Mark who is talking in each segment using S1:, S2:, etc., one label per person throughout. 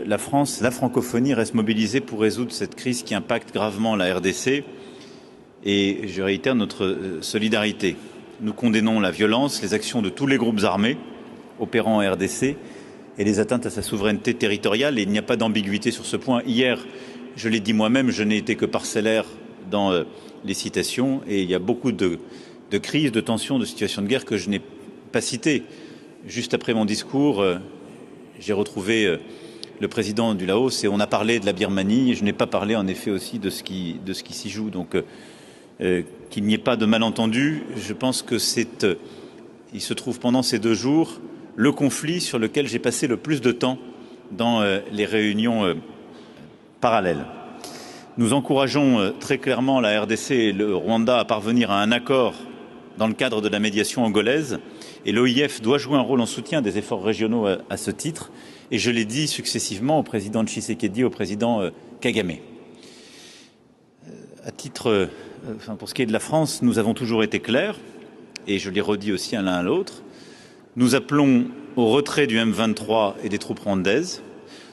S1: la France, la francophonie reste mobilisée pour résoudre cette crise qui impacte gravement la RDC et je réitère notre solidarité. Nous condamnons la violence, les actions de tous les groupes armés opérant en RDC et les atteintes à sa souveraineté territoriale et il n'y a pas d'ambiguïté sur ce point. Hier, je l'ai dit moi-même, je n'ai été que parcellaire dans les citations et il y a beaucoup de crises, de tensions, de situations de guerre que je n'ai pas citées. Juste après mon discours, j'ai retrouvé le président du Laos et on a parlé de la Birmanie et je n'ai pas parlé en effet aussi de ce qui s'y joue. Donc qu'il n'y ait pas de malentendu, je pense que il se trouve pendant ces 2 jours le conflit sur lequel j'ai passé le plus de temps dans les réunions parallèles. Nous encourageons très clairement la RDC et le Rwanda à parvenir à un accord dans le cadre de la médiation angolaise et l'OIF doit jouer un rôle en soutien des efforts régionaux à ce titre et je l'ai dit successivement au président Tshisekedi et au président Kagame. Pour ce qui est de la France, nous avons toujours été clairs et je l'ai redit aussi à l'un à l'autre. Nous appelons au retrait du M23 et des troupes rwandaises.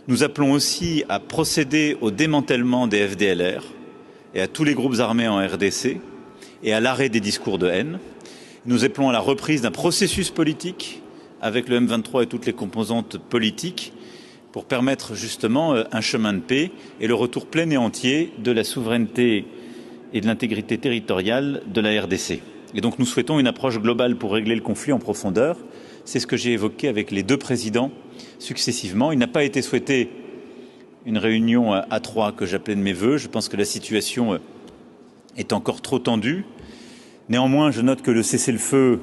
S1: Nous appelons aussi à procéder au démantèlement des FDLR et à tous les groupes armés en RDC et à l'arrêt des discours de haine. Nous appelons à la reprise d'un processus politique avec le M23 et toutes les composantes politiques pour permettre justement un chemin de paix et le retour plein et entier de la souveraineté et de l'intégrité territoriale de la RDC. Et donc nous souhaitons une approche globale pour régler le conflit en profondeur. C'est ce que j'ai évoqué avec les 2 présidents successivement. Il n'a pas été souhaité une réunion à 3 que j'appelais de mes voeux. Je pense que la situation est encore trop tendue. Néanmoins, je note que le cessez-le-feu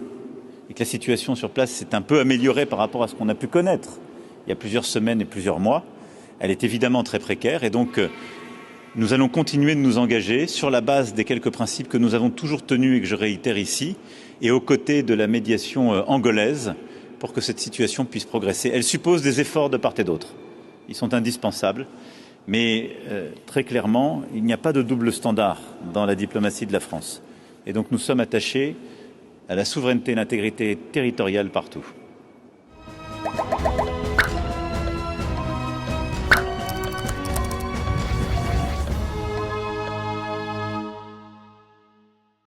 S1: et que la situation sur place s'est un peu améliorée par rapport à ce qu'on a pu connaître il y a plusieurs semaines et plusieurs mois. Elle est évidemment très précaire et donc nous allons continuer de nous engager sur la base des quelques principes que nous avons toujours tenus et que je réitère ici et aux côtés de la médiation angolaise pour que cette situation puisse progresser. Elle suppose des efforts de part et d'autre. Ils sont indispensables, mais très clairement, il n'y a pas de double standard dans la diplomatie de la France. Et donc nous sommes attachés à la souveraineté et l'intégrité territoriale partout.